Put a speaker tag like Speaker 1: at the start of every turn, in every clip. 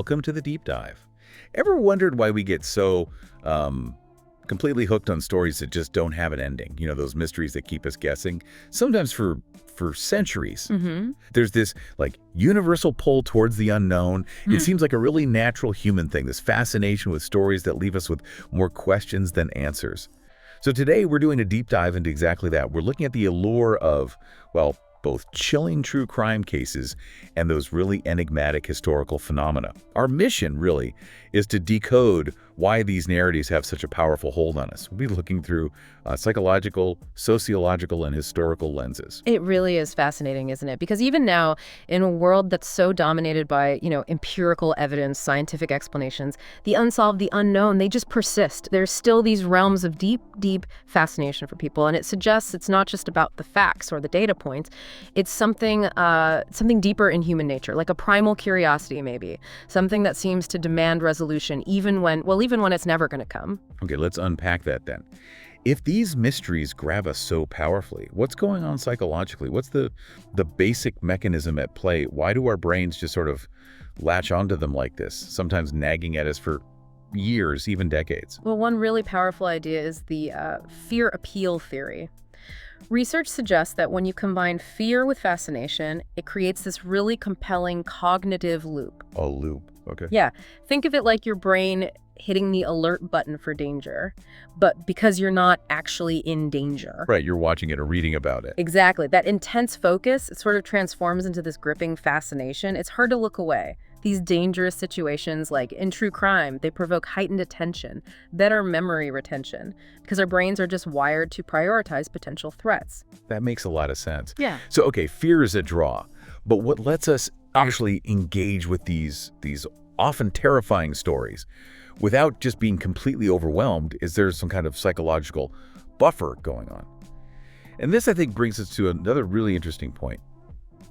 Speaker 1: welcome to the deep dive. Ever wondered why we get so completely hooked on stories that just don't have an ending? You know, those mysteries that keep us guessing, sometimes for centuries. There's this like universal pull towards the unknown. It seems like a really natural human thing, this fascination with stories that leave us with more questions than answers. So today we're doing a deep dive into exactly that. We're looking at the allure of, well, both chilling true crime cases and those really enigmatic historical phenomena. Our mission, really, is to decode why these narratives have such a powerful hold on us. We'll be looking through psychological, sociological, and historical lenses.
Speaker 2: It really is fascinating, isn't it? Because even now, in a world that's so dominated by, empirical evidence, scientific explanations, the unsolved, the unknown, they just persist. There's still these realms of deep, deep fascination for people. And it suggests it's not just about the facts or the data points. It's something deeper in human nature, like a primal curiosity, maybe. Something that seems to demand resolution, even when it's never going to come.
Speaker 1: Okay, let's unpack that then. If these mysteries grab us so powerfully, what's going on psychologically? What's the basic mechanism at play? Why do our brains just sort of latch onto them like this, sometimes nagging at us for years, even decades?
Speaker 2: Well, one really powerful idea is the fear appeal theory. Research suggests that when you combine fear with fascination, it creates this really compelling cognitive loop.
Speaker 1: A loop, okay.
Speaker 2: Yeah, think of it like your brain hitting the alert button for danger, but because you're not actually in danger.
Speaker 1: Right, you're watching it or reading about it.
Speaker 2: Exactly. That intense focus, it sort of transforms into this gripping fascination. It's hard to look away. These dangerous situations, like in true crime, they provoke heightened attention, better memory retention, because our brains are just wired to prioritize potential threats.
Speaker 1: That makes a lot of sense.
Speaker 2: Yeah.
Speaker 1: So, okay, fear is a draw, but what lets us actually engage with these often terrifying stories without just being completely overwhelmed is there some kind of psychological buffer going on. And this, I think, brings us to another really interesting point,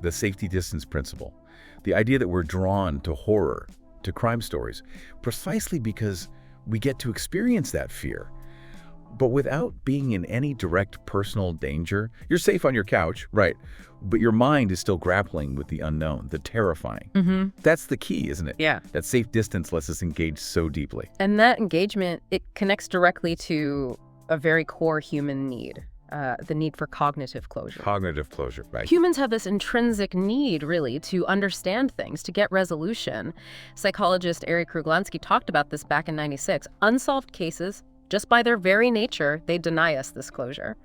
Speaker 1: the safety distance principle. The idea that we're drawn to horror, to crime stories, precisely because we get to experience that fear. But without being in any direct personal danger, you're safe on your couch, right? But your mind is still grappling with the unknown, the terrifying. That's the key, isn't it?
Speaker 2: Yeah.
Speaker 1: That safe distance lets us engage so deeply.
Speaker 2: And that engagement, it connects directly to a very core human need, the need for cognitive closure.
Speaker 1: Cognitive closure, right?
Speaker 2: Humans have this intrinsic need, really, to understand things, to get resolution. Psychologist Eric Kruglansky talked about this back in '96. Unsolved cases, just by their very nature, they deny us this closure.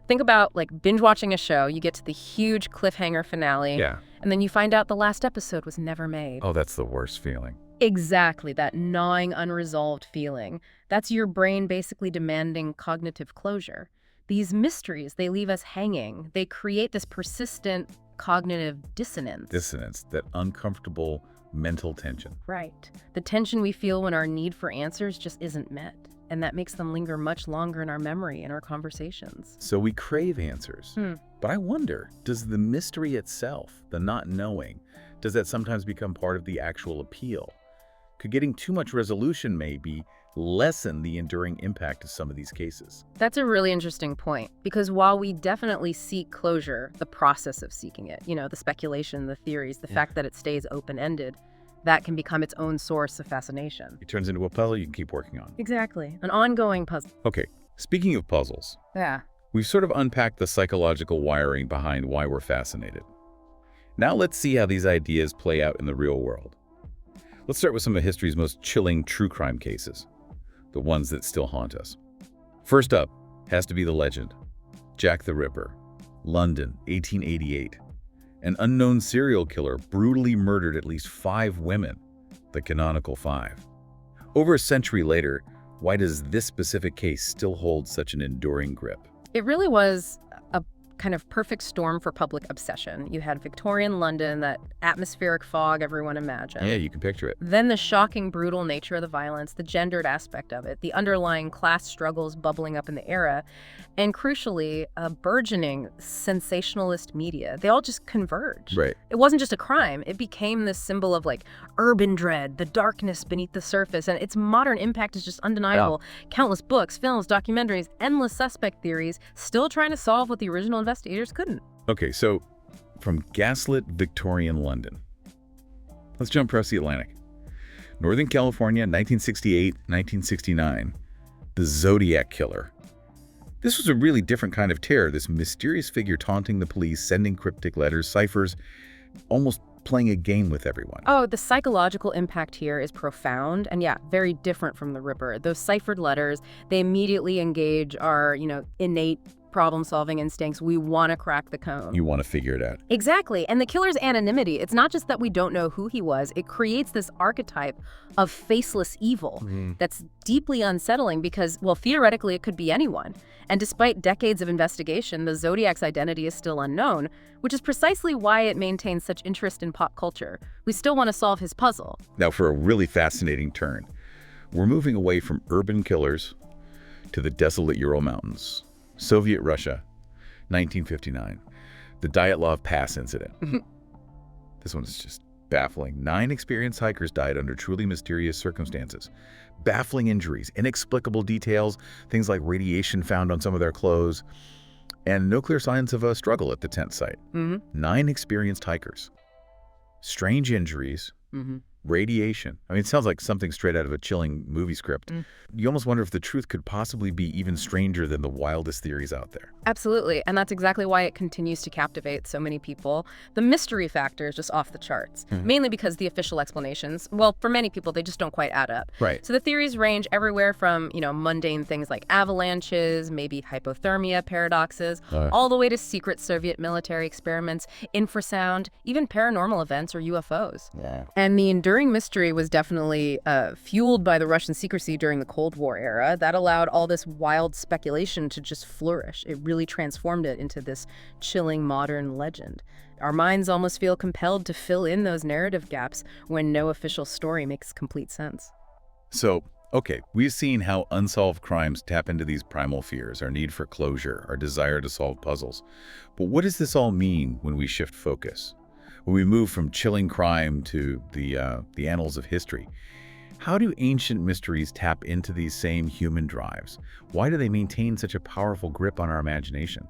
Speaker 2: Think about like binge watching a show. You get to the huge cliffhanger finale, and then you find out the last episode was never made.
Speaker 1: Oh, that's the worst feeling.
Speaker 2: Exactly, that gnawing, unresolved feeling. That's your brain basically demanding cognitive closure. These mysteries, they leave us hanging. They create this persistent cognitive dissonance.
Speaker 1: Dissonance, that uncomfortable mental tension.
Speaker 2: Right. The tension we feel when our need for answers just isn't met. And that makes them linger much longer in our memory and our conversations.
Speaker 1: So we crave answers. But I wonder, does the mystery itself, the not knowing, does that sometimes become part of the actual appeal? Could getting too much resolution maybe lessen the enduring impact of some of these cases?
Speaker 2: That's a really interesting point, because while we definitely seek closure, the process of seeking it, the speculation, the theories, the fact that it stays open-ended, that can become its own source of fascination.
Speaker 1: It turns into a puzzle you can keep working on.
Speaker 2: Exactly. An ongoing puzzle.
Speaker 1: Okay, speaking of puzzles,
Speaker 2: Yeah.
Speaker 1: we've sort of unpacked the psychological wiring behind why we're fascinated. Now let's see how these ideas play out in the real world. Let's start with some of history's most chilling true crime cases, the ones that still haunt us. First up has to be the legend, Jack the Ripper, London, 1888. An unknown serial killer brutally murdered at least 5 women, the canonical 5. Over a century later, why does this specific case still hold such an enduring grip?
Speaker 2: It really was a kind of perfect storm for public obsession. You had Victorian London, that atmospheric fog everyone imagined.
Speaker 1: Yeah, you can picture it.
Speaker 2: Then the shocking, brutal nature of the violence, the gendered aspect of it, the underlying class struggles bubbling up in the era, and crucially, a burgeoning sensationalist media. They all just converged.
Speaker 1: Right.
Speaker 2: It wasn't just a crime. It became this symbol of like urban dread, the darkness beneath the surface, and its modern impact is just undeniable. Yeah. Countless books, films, documentaries, endless suspect theories, still trying to solve what the original investigators couldn't.
Speaker 1: Okay, so from gaslit Victorian London, let's jump across the Atlantic. Northern California, 1968, 1969. The Zodiac Killer. This was a really different kind of terror, this mysterious figure taunting the police, sending cryptic letters, ciphers, almost playing a game with everyone.
Speaker 2: Oh, the psychological impact here is profound and, yeah, very different from the Ripper. Those ciphered letters, they immediately engage our, innate problem-solving instincts. We want to crack the code.
Speaker 1: You want to figure it out.
Speaker 2: Exactly. And the killer's anonymity, it's not just that we don't know who he was, it creates this archetype of faceless evil that's deeply unsettling because, well, theoretically, it could be anyone. And despite decades of investigation, the Zodiac's identity is still unknown, which is precisely why it maintains such interest in pop culture. We still want to solve his puzzle.
Speaker 1: Now, for a really fascinating turn, we're moving away from urban killers to the desolate Ural Mountains. Soviet Russia, 1959. The Dyatlov Pass Incident. This one is just baffling. 9 experienced hikers died under truly mysterious circumstances. Baffling injuries, inexplicable details, things like radiation found on some of their clothes, and no clear signs of a struggle at the tent site. 9 experienced hikers. Strange injuries, radiation. I mean, it sounds like something straight out of a chilling movie script. You almost wonder if the truth could possibly be even stranger than the wildest theories out there.
Speaker 2: Absolutely, and that's exactly why it continues to captivate so many people. The mystery factor is just off the charts, mainly because the official explanations, well, for many people, they just don't quite add up.
Speaker 1: Right.
Speaker 2: So the theories range everywhere from, mundane things like avalanches, maybe hypothermia paradoxes, all the way to secret Soviet military experiments, infrasound, even paranormal events or UFOs.
Speaker 1: Yeah.
Speaker 2: And the enduring mystery was definitely fueled by the Russian secrecy during the Cold War era. That allowed all this wild speculation to just flourish. It really transformed it into this chilling modern legend. Our minds almost feel compelled to fill in those narrative gaps when no official story makes complete sense.
Speaker 1: So, okay, we've seen how unsolved crimes tap into these primal fears, our need for closure, our desire to solve puzzles. But what does this all mean when we shift focus? When we move from chilling crime to the annals of history? How do ancient mysteries tap into these same human drives? Why do they maintain such a powerful grip on our imagination?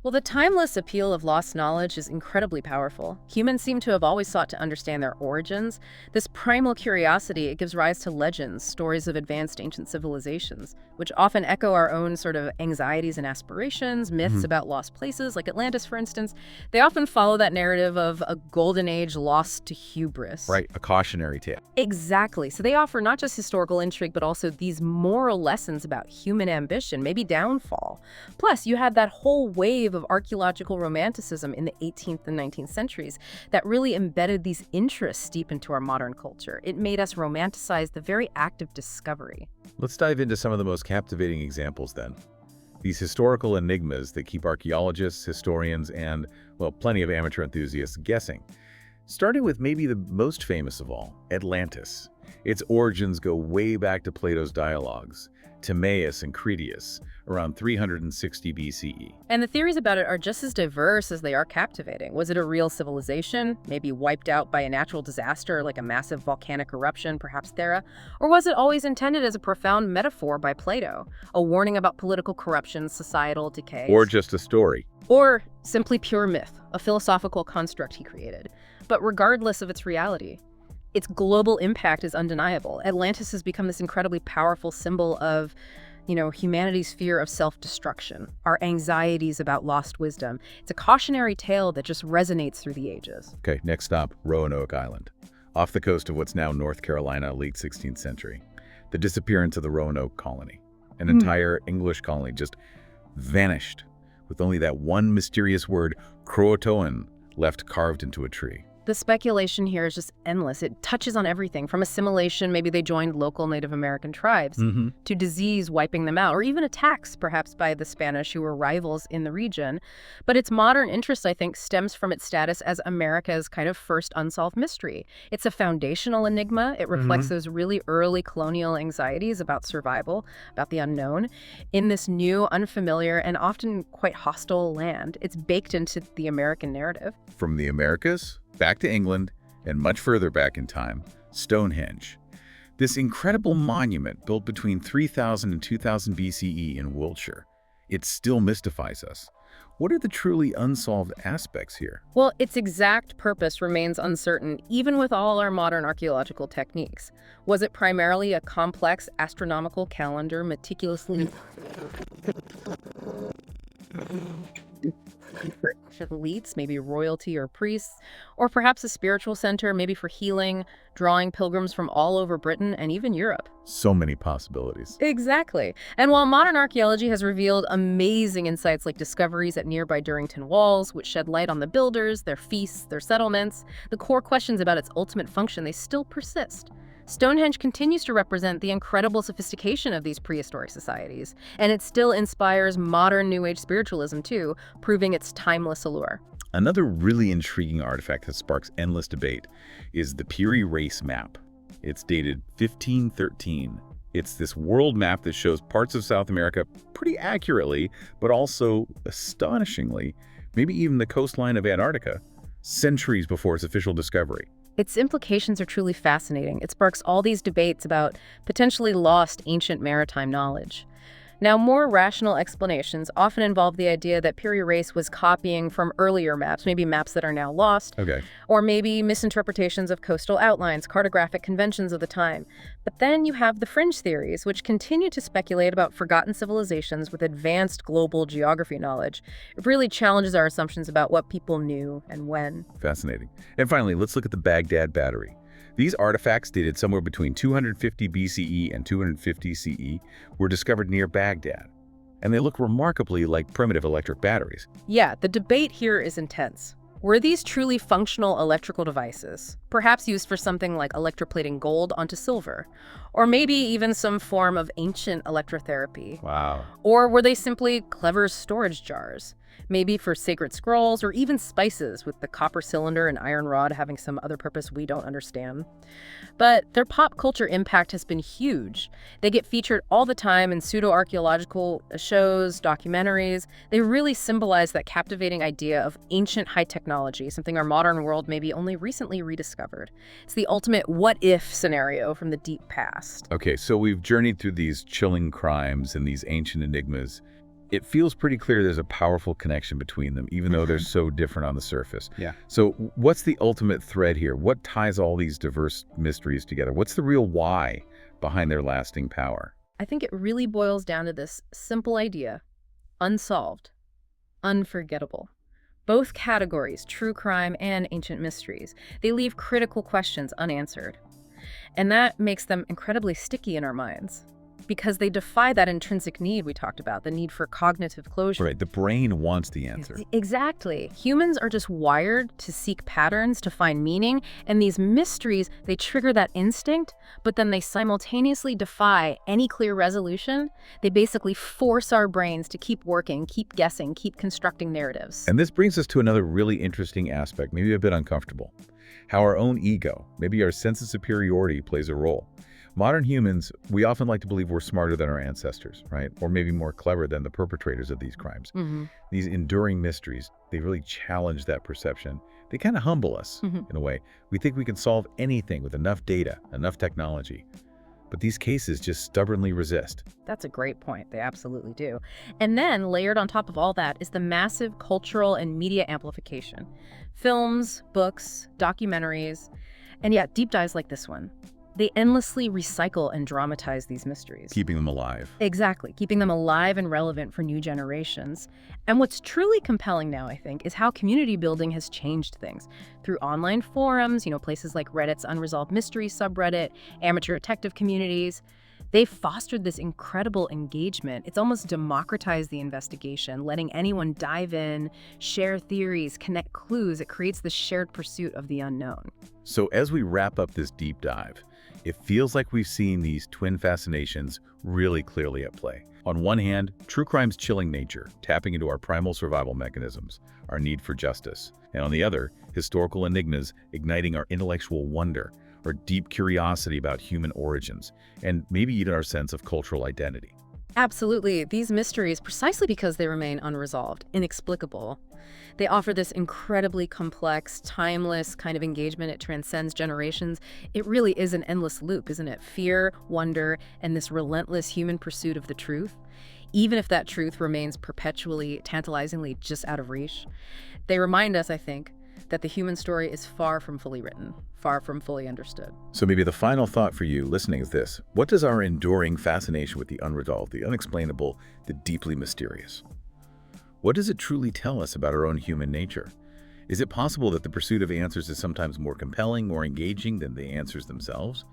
Speaker 2: Well, the timeless appeal of lost knowledge is incredibly powerful. Humans seem to have always sought to understand their origins. This primal curiosity, it gives rise to legends, stories of advanced ancient civilizations, which often echo our own sort of anxieties and aspirations, myths about lost places, like Atlantis, for instance. They often follow that narrative of a golden age lost to hubris.
Speaker 1: Right, a cautionary tale.
Speaker 2: Exactly. So they offer not just historical intrigue, but also these moral lessons about human ambition, maybe downfall. Plus, you had that whole wave of archaeological romanticism in the 18th and 19th centuries that really embedded these interests deep into our modern culture. It made us romanticize the very act of discovery.
Speaker 1: Let's dive into some of the most captivating examples then. These historical enigmas that keep archaeologists, historians, and, well, plenty of amateur enthusiasts guessing. Starting with maybe the most famous of all, Atlantis. Its origins go way back to Plato's dialogues, Timaeus and Critias, around 360 BCE.
Speaker 2: And the theories about it are just as diverse as they are captivating. Was it a real civilization, maybe wiped out by a natural disaster like a massive volcanic eruption, perhaps Thera? Or was it always intended as a profound metaphor by Plato, a warning about political corruption, societal decay?
Speaker 1: Or just a story.
Speaker 2: Or simply pure myth, a philosophical construct he created. But regardless of its reality, its global impact is undeniable. Atlantis has become this incredibly powerful symbol of, humanity's fear of self-destruction, our anxieties about lost wisdom. It's a cautionary tale that just resonates through the ages.
Speaker 1: Okay, next stop, Roanoke Island, off the coast of what's now North Carolina, late 16th century. The disappearance of the Roanoke Colony. An entire English colony just vanished, with only that one mysterious word, Croatoan, left carved into a tree.
Speaker 2: The speculation here is just endless. It touches on everything from assimilation, maybe they joined local Native American tribes, to disease wiping them out, or even attacks, perhaps by the Spanish who were rivals in the region. But its modern interest, I think, stems from its status as America's kind of first unsolved mystery. It's a foundational enigma. It reflects those really early colonial anxieties about survival, about the unknown. In this new, unfamiliar, and often quite hostile land, it's baked into the American narrative.
Speaker 1: From the Americas back to England, and much further back in time, Stonehenge. This incredible monument built between 3000 and 2000 BCE in Wiltshire. It still mystifies us. What are the truly unsolved aspects here?
Speaker 2: Well, its exact purpose remains uncertain, even with all our modern archaeological techniques. Was it primarily a complex astronomical calendar meticulously for elites, maybe royalty or priests, or perhaps a spiritual center, maybe for healing, drawing pilgrims from all over Britain and even Europe?
Speaker 1: So many possibilities.
Speaker 2: Exactly. And while modern archaeology has revealed amazing insights like discoveries at nearby Durrington walls, which shed light on the builders, their feasts, their settlements, the core questions about its ultimate function, they still persist. Stonehenge continues to represent the incredible sophistication of these prehistoric societies, and it still inspires modern New Age spiritualism too, proving its timeless allure.
Speaker 1: Another really intriguing artifact that sparks endless debate is the Piri Reis Map. It's dated 1513. It's this world map that shows parts of South America pretty accurately, but also astonishingly, maybe even the coastline of Antarctica, centuries before its official discovery.
Speaker 2: Its implications are truly fascinating. It sparks all these debates about potentially lost ancient maritime knowledge. Now, more rational explanations often involve the idea that Piri Reis was copying from earlier maps, maybe maps that are now lost,
Speaker 1: Okay.
Speaker 2: or maybe misinterpretations of coastal outlines, cartographic conventions of the time. But then you have the fringe theories, which continue to speculate about forgotten civilizations with advanced global geography knowledge. It really challenges our assumptions about what people knew and when.
Speaker 1: Fascinating. And finally, let's look at the Baghdad Battery. These artifacts, dated somewhere between 250 BCE and 250 CE, were discovered near Baghdad, and they look remarkably like primitive electric batteries.
Speaker 2: Yeah, the debate here is intense. Were these truly functional electrical devices, perhaps used for something like electroplating gold onto silver, or maybe even some form of ancient electrotherapy?
Speaker 1: Wow.
Speaker 2: Or were they simply clever storage jars, maybe for sacred scrolls or even spices, with the copper cylinder and iron rod having some other purpose we don't understand? But their pop culture impact has been huge. They get featured all the time in pseudo-archaeological shows, documentaries. They really symbolize that captivating idea of ancient high technology, something our modern world maybe only recently rediscovered. It's the ultimate what-if scenario from the deep past.
Speaker 1: Okay, so we've journeyed through these chilling crimes and these ancient enigmas. It feels pretty clear there's a powerful connection between them, even though they're so different on the surface.
Speaker 3: Yeah.
Speaker 1: So what's the ultimate thread here? What ties all these diverse mysteries together? What's the real why behind their lasting power?
Speaker 2: I think it really boils down to this simple idea: unsolved, unforgettable. Both categories, true crime and ancient mysteries, they leave critical questions unanswered. And that makes them incredibly sticky in our minds, because they defy that intrinsic need we talked about, the need for cognitive closure.
Speaker 1: Right, the brain wants the answer.
Speaker 2: Exactly. Humans are just wired to seek patterns, to find meaning, and these mysteries, they trigger that instinct, but then they simultaneously defy any clear resolution. They basically force our brains to keep working, keep guessing, keep constructing narratives.
Speaker 1: And this brings us to another really interesting aspect, maybe a bit uncomfortable. How our own ego, maybe our sense of superiority, plays a role. Modern humans, we often like to believe we're smarter than our ancestors, right? Or maybe more clever than the perpetrators of these crimes. These enduring mysteries, they really challenge that perception. They kind of humble us, in a way. We think we can solve anything with enough data, enough technology. But these cases just stubbornly resist.
Speaker 2: That's a great point. They absolutely do. And then, layered on top of all that, is the massive cultural and media amplification. Films, books, documentaries, and yeah, deep dives like this one. They endlessly recycle and dramatize these mysteries.
Speaker 1: Keeping them alive.
Speaker 2: Exactly, keeping them alive and relevant for new generations. And what's truly compelling now, I think, is how community building has changed things. Through online forums, places like Reddit's Unresolved Mysteries subreddit, amateur detective communities, they've fostered this incredible engagement. It's almost democratized the investigation, letting anyone dive in, share theories, connect clues. It creates this shared pursuit of the unknown.
Speaker 1: So as we wrap up this deep dive, it feels like we've seen these twin fascinations really clearly at play. On one hand, true crime's chilling nature, tapping into our primal survival mechanisms, our need for justice. And on the other, historical enigmas igniting our intellectual wonder, our deep curiosity about human origins, and maybe even our sense of cultural identity.
Speaker 2: Absolutely. These mysteries, precisely because they remain unresolved, inexplicable, they offer this incredibly complex, timeless kind of engagement. It transcends generations. It really is an endless loop, isn't it? Fear, wonder, and this relentless human pursuit of the truth. even if that truth remains perpetually, tantalizingly just out of reach. They remind us, I think, that the human story is far from fully written, far from fully understood.
Speaker 1: So maybe the final thought for you listening is this. What does our enduring fascination with the unresolved, the unexplainable, the deeply mysterious, what does it truly tell us about our own human nature? Is it possible that the pursuit of answers is sometimes more compelling, more engaging than the answers themselves?